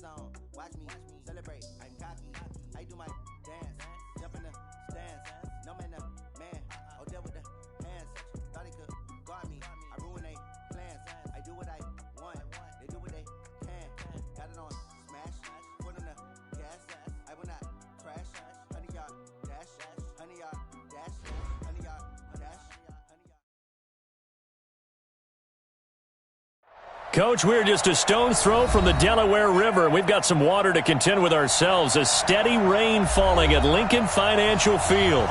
zone. Watch me celebrate. I'm cocky. I do my dance. Jump in the stands. No man, man. Oh, there with the hands. Thought he could guard me. I ruin they plans. I do what I want. They do what they can. Got it on smash. Put on the gas. I will not crash. 100-yard dash. 100-yard dash. 100-yard dash. Coach, we're just a stone's throw from the Delaware River. We've got some water to contend with ourselves. A steady rain falling at Lincoln Financial Field.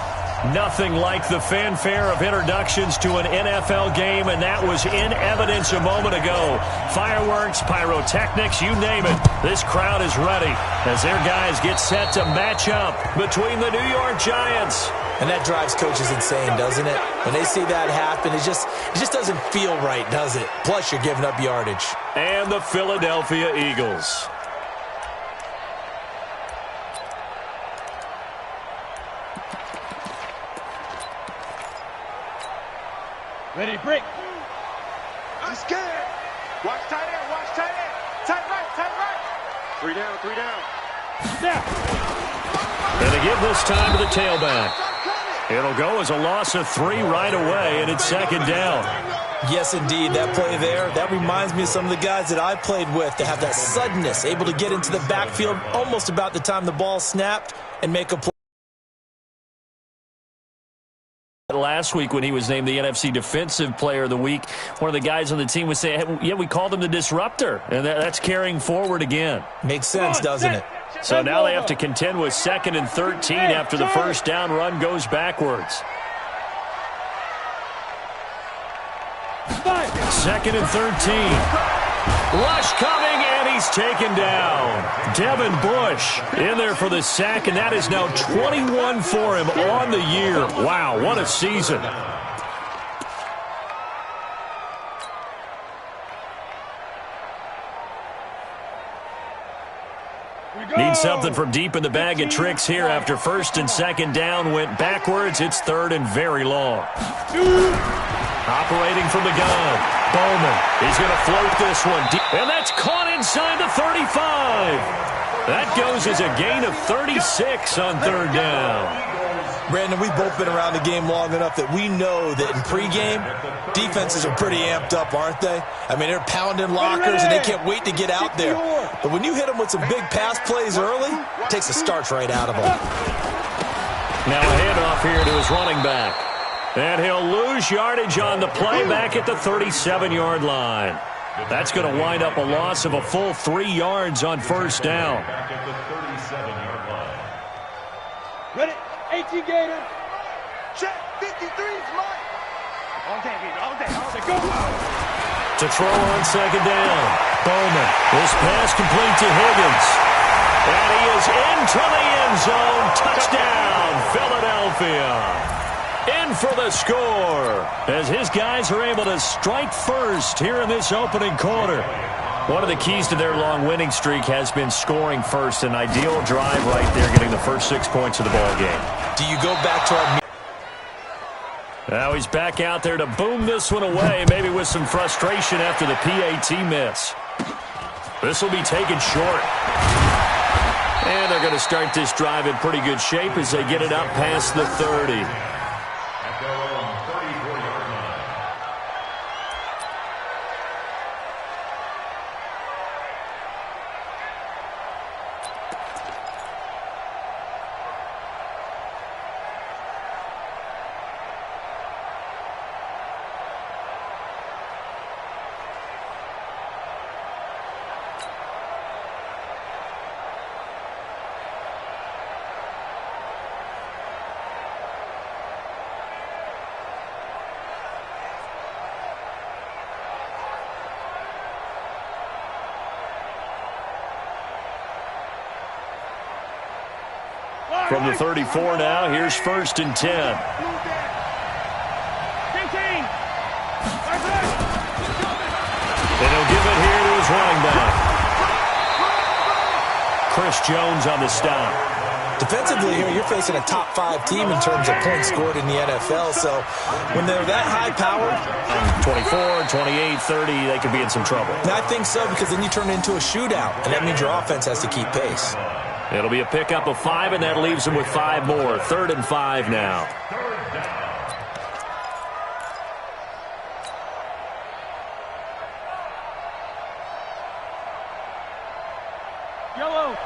Nothing like the fanfare of introductions to an NFL game, and that was in evidence a moment ago. Fireworks, pyrotechnics, you name it. This crowd is ready as their guys get set to match up between the New York Giants. And that drives coaches insane, doesn't it? When they see that happen, it just doesn't feel right, does it? Plus, you're giving up yardage. And the Philadelphia Eagles. Ready, break. I'm scared. Watch tight end, watch tight end. Tight right, tight right. 3 down, 3 down. Snap. And they give this time to the tailback. It'll go as a loss of 3 right away, and it's second down. Yes, indeed. That play there, that reminds me of some of the guys that I played with that have that suddenness, able to get into the backfield almost about the time the ball snapped and make a play. Last week when he was named the NFC Defensive Player of the Week, one of the guys on the team was saying, hey, yeah, we called him the disruptor, and that's carrying forward again. Makes sense, doesn't it? So now they have to contend with 2nd and 13 after the first down run goes backwards. 2nd and 13. Rush coming, and he's taken down. Devin Bush in there for the sack, and that is now 21 for him on the year. Wow, what a season. Need something from deep in the bag of tricks here after 1st and 2nd down went backwards. It's 3rd and very long. Operating from the gun. Bowman. He's going to float this one deep. And that's caught inside the 35. That goes as a gain of 36 on 3rd down. Brandon, we've both been around the game long enough that we know that in pregame, defenses are pretty amped up, aren't they? I mean, they're pounding lockers, and they can't wait to get out there. But when you hit them with some big pass plays early, it takes the starch right out of them. Now a handoff here to his running back. And he'll lose yardage on the play back at the 37-yard line. That's going to wind up a loss of a full 3 yards on 1st down. Back at the 37-yard line. Ready, 18 Gator. Check, 53's mine. All day, go. To throw on 2nd down. Bowman. This pass complete to Higgins. And he is into the end zone. Touchdown, Philadelphia. In for the score as his guys are able to strike first here in this opening quarter. One of the keys to their long winning streak has been scoring first. An ideal drive right there, getting the first 6 points of the ball game. Do you go back to our... Now he's back out there to boom this one away, maybe with some frustration after the PAT miss. This will be taken short. And they're going to start this drive in pretty good shape as they get it up past the 30. From the 34 now, here's 1st and 10. 15. And he'll give it here to his running back. Chris Jones on the stop. Defensively here, you're facing a top 5 team in terms of points scored in the NFL. So when they're that high-powered, 24, 28, 30, they could be in some trouble. I think so, because then you turn it into a shootout, and that means your offense has to keep pace. It'll be a pickup of 5, and that leaves them with 5 more. 3rd and 5 now. Yellow.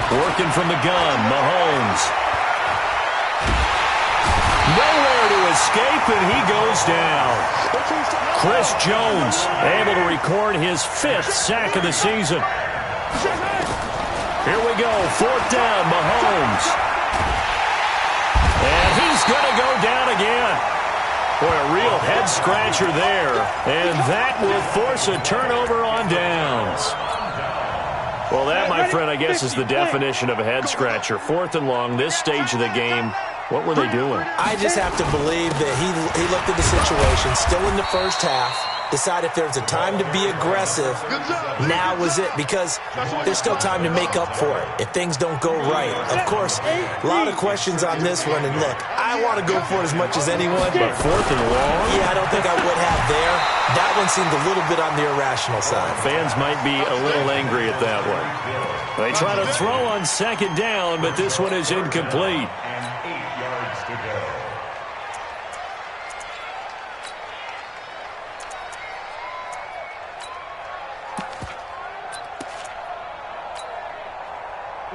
Working from the gun, Mahomes. Nowhere to escape, and he goes down. Chris Jones able to record his 5th sack of the season. Here we go, 4th down, Mahomes. And he's going to go down again. Boy, a real head-scratcher there. And that will force a turnover on downs. Well, that, my friend, I guess is the definition of a head-scratcher. 4th and long, this stage of the game. What were they doing? I just have to believe that he looked at the situation, still in the first half, decided if there was a time to be aggressive, now was it, because there's still time to make up for it if things don't go right. Of course, a lot of questions on this one, and look, I want to go for it as much as anyone, but 4th and long? Yeah, I don't think I would have there. That one seemed a little bit on the irrational side. Fans might be a little angry at that one. They try to throw on 2nd down, but this one is incomplete.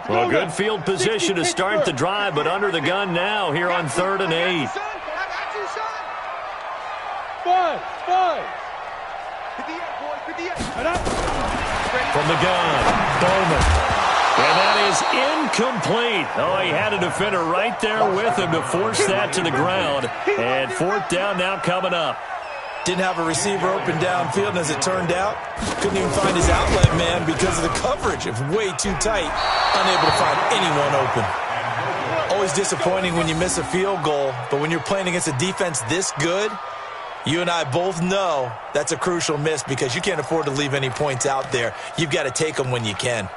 Well, good field position to start the drive, but under the gun now here on 3rd and 8. 5. From the gun, Bowman. And that is incomplete. Oh, he had a defender right there with him to force that to the ground. And 4th down now coming up. Didn't have a receiver open downfield, and as it turned out, couldn't even find his outlet man because of the coverage. It was way too tight, unable to find anyone open. Always disappointing when you miss a field goal, but when you're playing against a defense this good, you and I both know that's a crucial miss because you can't afford to leave any points out there. You've got to take them when you can.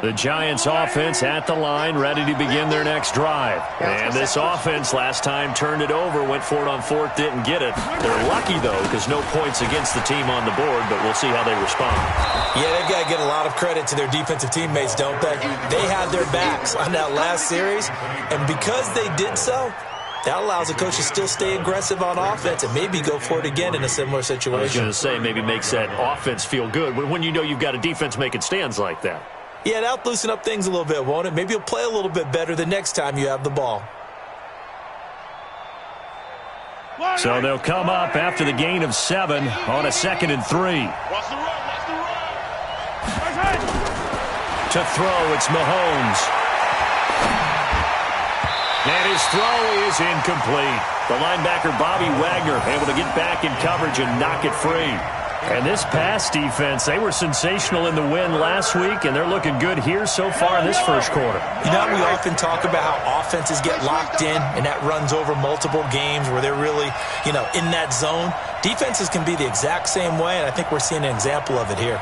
The Giants offense at the line, ready to begin their next drive. And this offense last time turned it over, went for it on 4th, didn't get it. They're lucky, though, because no points against the team on the board, but we'll see how they respond. Yeah, they've got to get a lot of credit to their defensive teammates, don't they? They had their backs on that last series, and because they did so, that allows the coach to still stay aggressive on offense and maybe go for it again in a similar situation. I was going to say, maybe makes that offense feel good when you know you've got a defense making stands like that. Yeah, that'll loosen up things a little bit, won't it? Maybe you'll play a little bit better the next time you have the ball. So they'll come up after the gain of 7 on a 2nd and 3. To throw, it's Mahomes. And his throw is incomplete. The linebacker, Bobby Wagner, able to get back in coverage and knock it free. And this pass defense, they were sensational in the win last week, and they're looking good here so far in this first quarter. You know, we often talk about how offenses get locked in, and that runs over multiple games where they're really, in that zone. Defenses can be the exact same way, and I think we're seeing an example of it here.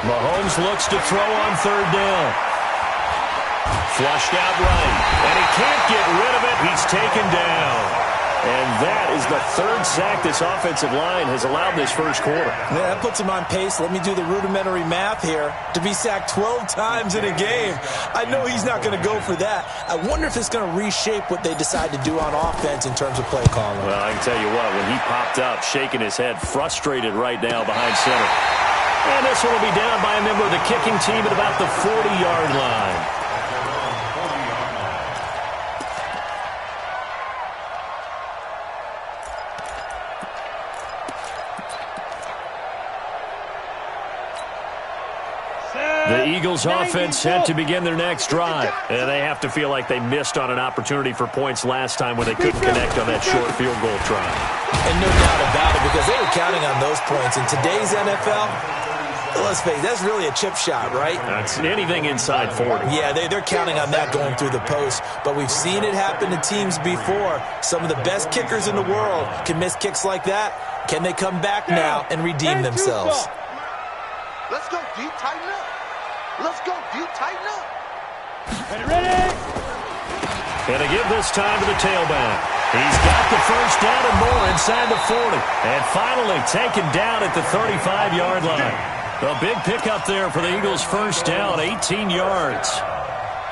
Mahomes looks to throw on 3rd down. Flushed out right, and he can't get rid of it. He's taken down. And that is the 3rd sack this offensive line has allowed this first quarter. Yeah, that puts him on pace. Let me do the rudimentary math here. To be sacked 12 times in a game, I know he's not going to go for that. I wonder if it's going to reshape what they decide to do on offense in terms of play calling. Well, I can tell you what, when he popped up, shaking his head, frustrated right now behind center. And this one will be down by a member of the kicking team at about the 40-yard line. The Eagles offense set to begin their next drive. And they have to feel like they missed on an opportunity for points last time when they couldn't connect on that short field goal try. And no doubt about it, because they were counting on those points. In today's NFL, let's face it, that's really a chip shot, right? That's anything inside 40. Yeah, they're counting on that going through the post. But we've seen it happen to teams before. Some of the best kickers in the world can miss kicks like that. Can they come back now and redeem themselves? Let's go deep, tighten up. Let's go deep, tighten up. Ready? And to give this time to the tailback. He's got the first down and more inside the 40. And finally taken down at the 35-yard line. A big pickup there for the Eagles' first down, 18 yards.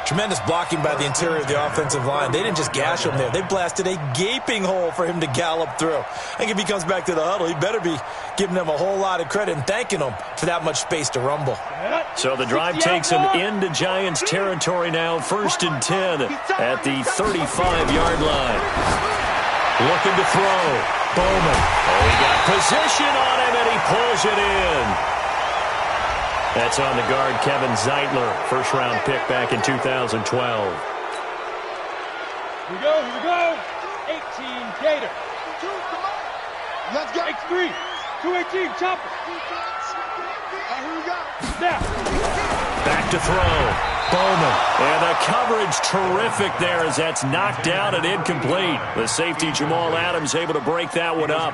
Tremendous blocking by the interior of the offensive line. They didn't just gash him there. They blasted a gaping hole for him to gallop through. I think if he comes back to the huddle, he better be giving them a whole lot of credit and thanking them for that much space to rumble. So the drive takes them into Giants territory now, 1st and 10 at the 35-yard line. Looking to throw. Bowman. Oh, he got position on him, and he pulls it in. That's on the guard, Kevin Zeitler, first-round pick back in 2012. Here we go. 18 Gator. Let's go. X3. 218, chopper. Here we go. Snap. Back to throw. Bowman. And the coverage terrific there as that's knocked down and incomplete. The safety, Jamal Adams, able to break that one up.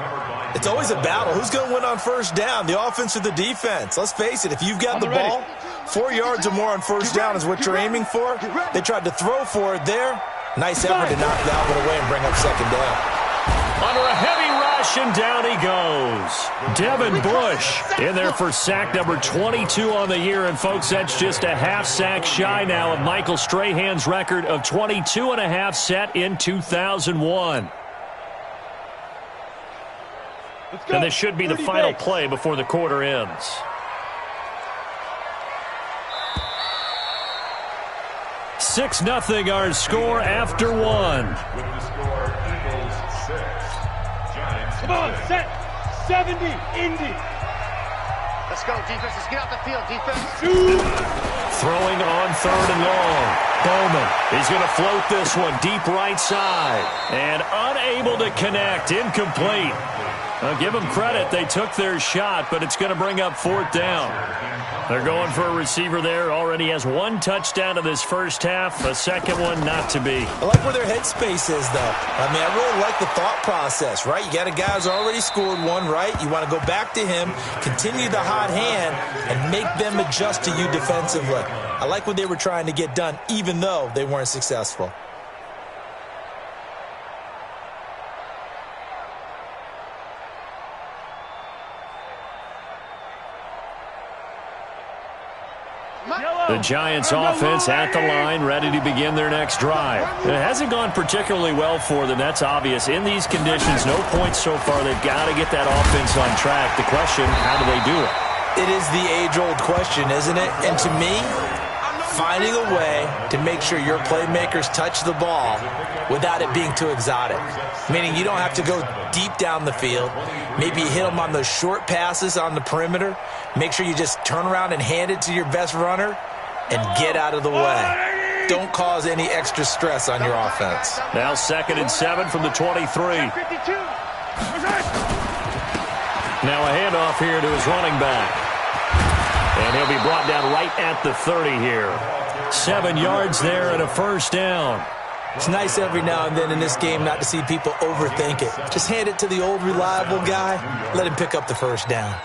It's always a battle. Who's going to win on first down, the offense or the defense? Let's face it, if you've got the ball, 4 yards or more on first down is what you're aiming for. They tried to throw for it there. Nice effort to knock that one away and bring up second down. Under a heavy rush, and down he goes. Devin Bush in there for sack number 22 on the year. And, folks, that's just a half sack shy now of Michael Strahan's record of 22.5 set in 2001. And this should be the final play before the quarter ends. Six 0 our score after one. With the score, Eagles 6, Giants. Come on, set. 70, Indy. Let's go, defense. Let's get out the field, defense. Throwing on 3rd and long. Bowman. He's going to float this one deep right side. And unable to connect. Incomplete. I'll give them credit. They took their shot, but it's going to bring up 4th down. They're going for a receiver there. Already has 1 touchdown in this first half. A second one not to be. I like where their headspace is, though. I mean, I really like the thought process, right? You got a guy who's already scored one, right? You want to go back to him, continue the hot hand, and make them adjust to you defensively. I like what they were trying to get done, even though they weren't successful. The Giants offense at the line, ready to begin their next drive. It hasn't gone particularly well for them, that's obvious. In these conditions, no points so far. They've got to get that offense on track. The question, how do they do it? It is the age-old question, isn't it? And to me, finding a way to make sure your playmakers touch the ball without it being too exotic. Meaning you don't have to go deep down the field. Maybe you hit them on those short passes on the perimeter. Make sure you just turn around and hand it to your best runner and get out of the way. Don't cause any extra stress on your offense. Now 2nd and 7 from the 23. 52. Now a handoff here to his running back. And he'll be brought down right at the 30 here. 7 yards there and a first down. It's nice every now and then in this game not to see people overthink it. Just hand it to the old reliable guy. Let him pick up the first down.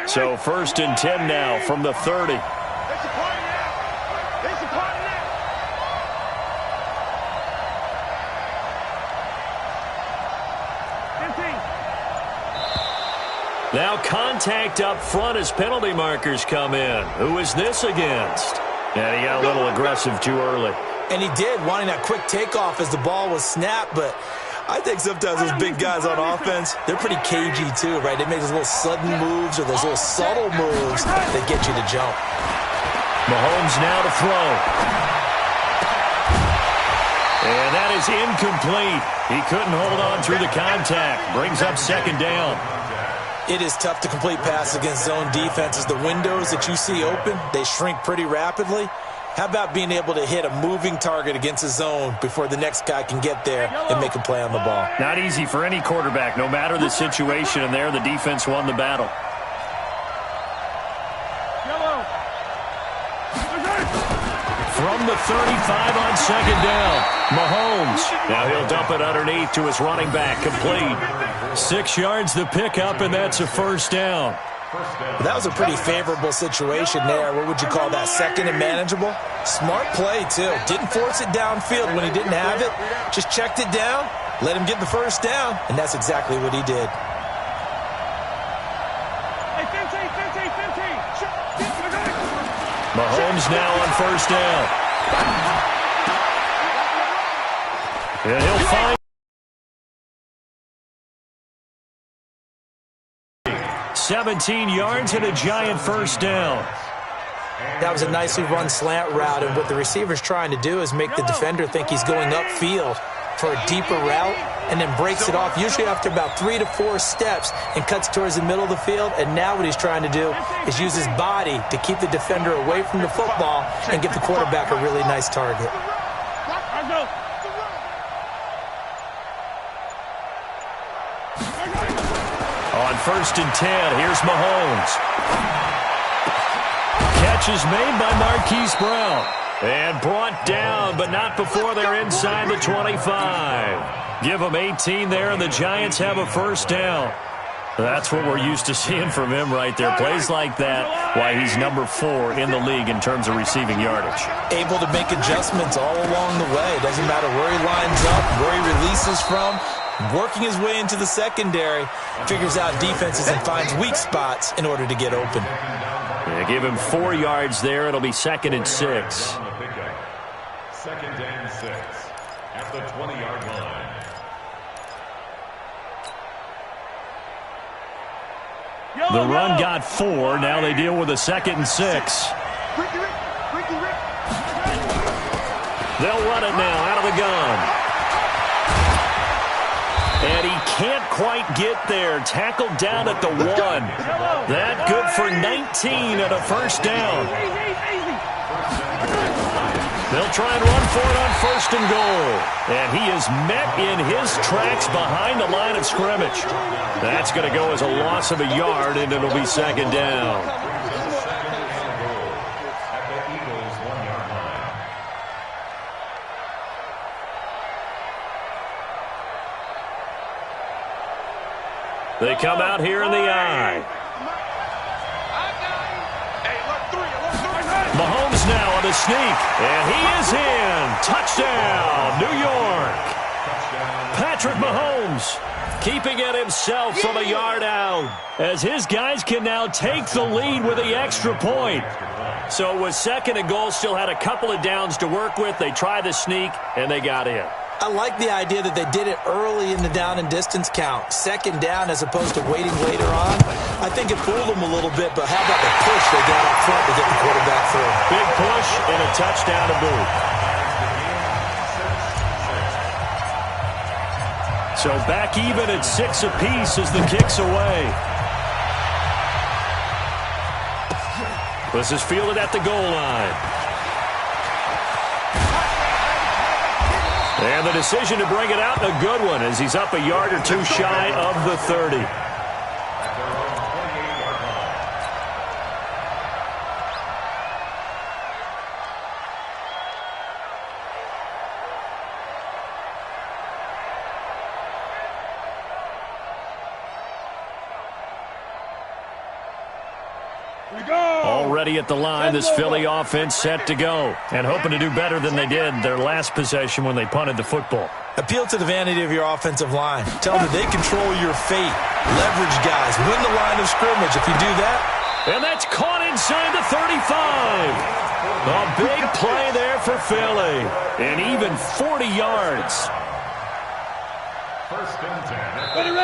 So 1st and 10 now from the 30. Now contact up front as penalty markers come in. Who is this against? And he got a little aggressive too early. And he did, wanting that quick takeoff as the ball was snapped, but I think sometimes those big guys on offense, they're pretty cagey too, right? They make those little sudden moves or those little subtle moves that get you to jump. Mahomes now to throw. And that is incomplete. He couldn't hold on through the contact. Brings up second down. It is tough to complete passes against zone defenses. The windows that you see open, they shrink pretty rapidly. How about being able to hit a moving target against a zone before the next guy can get there and make a play on the ball? Not easy for any quarterback, no matter the situation, and there the defense won the battle. From the 35 on second down, Mahomes. Now he'll dump it underneath to his running back, complete. 6 yards the pickup, and that's a first down. That was a pretty favorable situation there. What would you call that, second and manageable? Smart play, too. Didn't force it downfield when he didn't have it. Just checked it down, let him get the first down, and that's exactly what he did. Mahomes now on first down. And he'll find 17 yards and a giant first down. That was a nicely run slant route, and what the receiver's trying to do is make the defender think he's going upfield for a deeper route, and then breaks it off, usually after about 3 to 4 steps, and cuts towards the middle of the field. And now what he's trying to do is use his body to keep the defender away from the football and give the quarterback a really nice target. On first and 10, here's Mahomes. Catch is made by Marquise Brown. And brought down, but not before they're inside the 25. Give them 18 there, and the Giants have a first down. That's what we're used to seeing from him right there. Plays like that, why he's number 4 in the league in terms of receiving yardage. Able to make adjustments all along the way. Doesn't matter where he lines up, where he releases from. Working his way into the secondary, figures out defenses and finds weak spots in order to get open. Yeah, give him 4 yards there. It'll be second and 6. Second and 6 at the 20-yard line. The run got 4. Now they deal with a second and 6. They'll run it now out of the gun. And he can't quite get there. Tackled down at the 1. That good for 19 at a first down. They'll try and run for it on first and goal. And he is met in his tracks behind the line of scrimmage. That's going to go as a loss of a yard, and it'll be second down. They come out here in the I. Mahomes now on the sneak, and he is in. Touchdown, New York. Patrick Mahomes keeping it himself from a yard out, as his guys can now take the lead with the extra point. So it was second and goal, still had a couple of downs to work with. They tried the sneak, and they got in. I like the idea that they did it early in the down and distance count. Second down as opposed to waiting later on. I think it fooled them a little bit, but how about the push they got up front to get the quarterback through? Big push and a touchdown to boot. So back even at 6 apiece as the kick's away. This is fielded at the goal line. And the decision to bring it out, a good one, as he's up a yard or two shy of the 30. Already at the line, this Philly offense set to go, and hoping to do better than they did their last possession when they punted the football. Appeal to the vanity of your offensive line. Tell them that they control your fate. Leverage guys. Win the line of scrimmage. If you do that. And that's caught inside the 35. A big play there for Philly. And even 40 yards.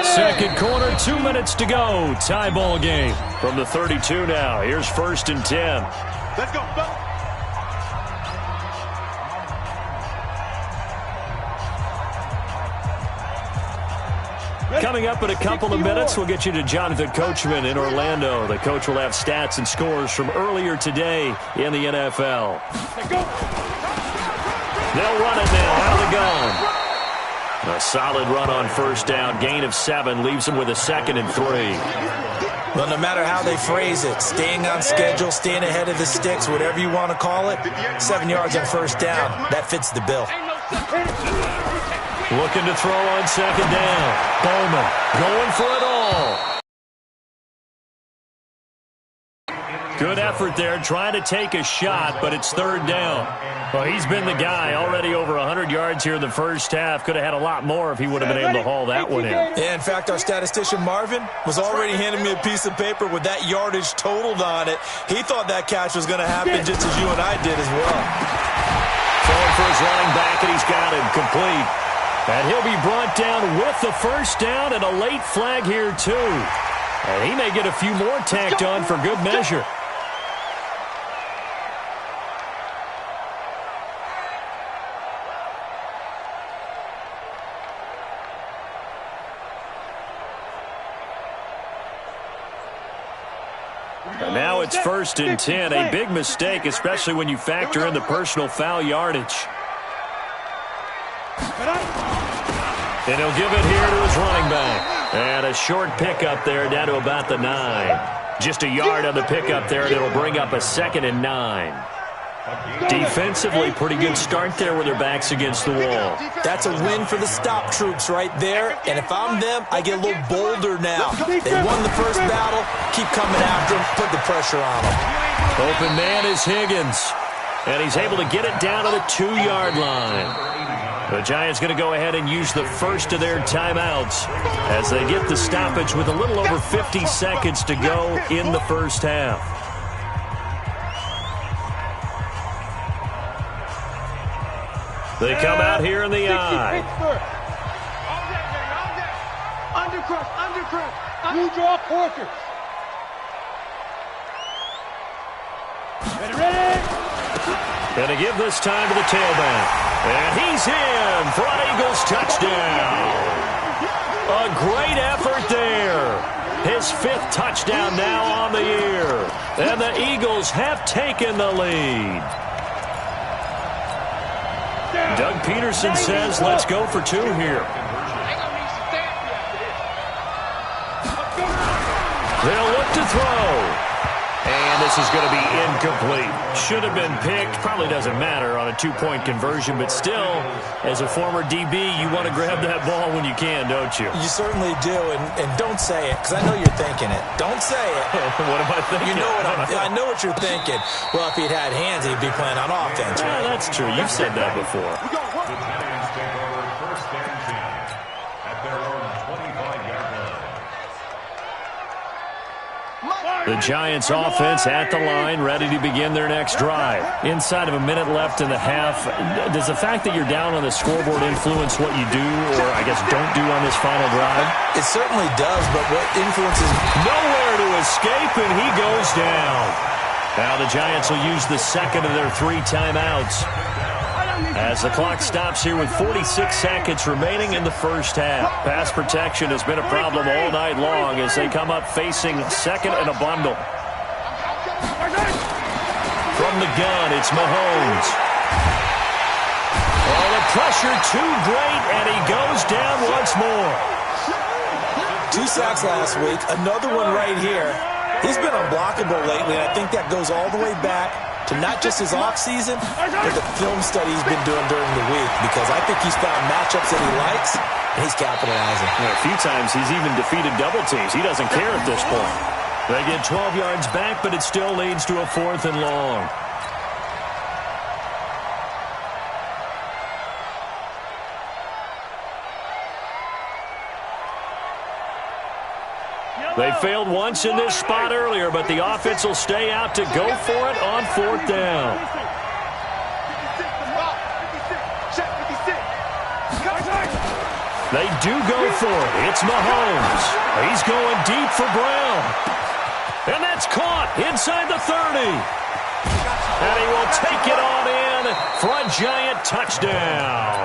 Second quarter, 2 minutes to go. Tie ball game from the 32 now. Here's first and 10. Let's go. Coming up in a couple of minutes, we'll get you to Jonathan Coachman in Orlando. The coach will have stats and scores from earlier today in the NFL. They'll run it now out of the gun. A solid run on first down. Gain of 7 leaves them with a 2nd and 3. Well, no matter how they phrase it, staying on schedule, staying ahead of the sticks, whatever you want to call it, 7 yards on first down, that fits the bill. Looking to throw on 2nd down. Bowman going for it all. Good effort there, trying to take a shot, but it's 3rd down. Well, he's been the guy, already over 100 yards here in the first half. Could have had a lot more if he would have been able to haul that one in. Yeah, in fact, our statistician Marvin was already handing me a piece of paper with that yardage totaled on it. He thought that catch was going to happen just as you and I did as well. Throwing for his running back, and he's got him complete. And he'll be brought down with the first down and a late flag here, too. And he may get a few more tacked on for good measure. And now it's 1st and 10. A big mistake, especially when you factor in the personal foul yardage. And he'll give it here to his running back. And a short pickup there down to about the 9. Just a yard on the pickup there, and it'll bring up a 2nd and 9. Defensively, pretty good start there with their backs against the wall. That's a win for the stop troops right there. And if I'm them, I get a little bolder now. They won the first battle. Keep coming after them. Put the pressure on them. Open man is Higgins. And he's able to get it down to the 2-yard line. The Giants going to go ahead and use the first of their timeouts as they get the stoppage with a little over 50 seconds to go in the first half. They come out here in the eye. Undercrush. You draw quarters. Ready? Going to give this time to the tailback. And he's in for an Eagles touchdown. A great effort there. His 5th touchdown now on the year. And the Eagles have taken the lead. Doug Peterson says, let's go for 2 here. They'll look to throw. And this is going to be incomplete. Should have been picked. Probably doesn't matter on a 2-point conversion, but still, as a former DB, you want to grab that ball when you can, don't you? You certainly do, and don't say it, because I know you're thinking it. Don't say it. What am I thinking? You know I know what you're thinking. Well, if he'd had hands, he'd be playing on offense, right? Yeah, that's true. You've said that before. The Giants take over 1st and 10 at their own 25-yard line. The Giants offense at the line, ready to begin their next drive. Inside of a minute left in the half, does the fact that you're down on the scoreboard influence what you do, or I guess don't do on this final drive? It certainly does, but what influences... Nowhere to escape, and he goes down. Now the Giants will use the 2nd of their 3 timeouts as the clock stops here with 46 seconds remaining in the first half. Pass protection has been a problem all night long as they come up facing 2nd and a bundle. From the gun, it's Mahomes. Oh, the pressure too great, and he goes down once more. 2 sacks last week, another one right here. He's been unblockable lately, and I think that goes all the way back to not just his offseason, but the film study he's been doing during the week, because I think he's found matchups that he likes, and he's capitalizing. Yeah, a few times he's even defeated double teams. He doesn't care at this point. They get 12 yards back, but it still leads to a 4th and long. They failed once in this spot earlier, but the offense will stay out to go for it on 4th down. They do go for it. It's Mahomes. He's going deep for Brown. And that's caught inside the 30. And he will take it on in for a Giant touchdown.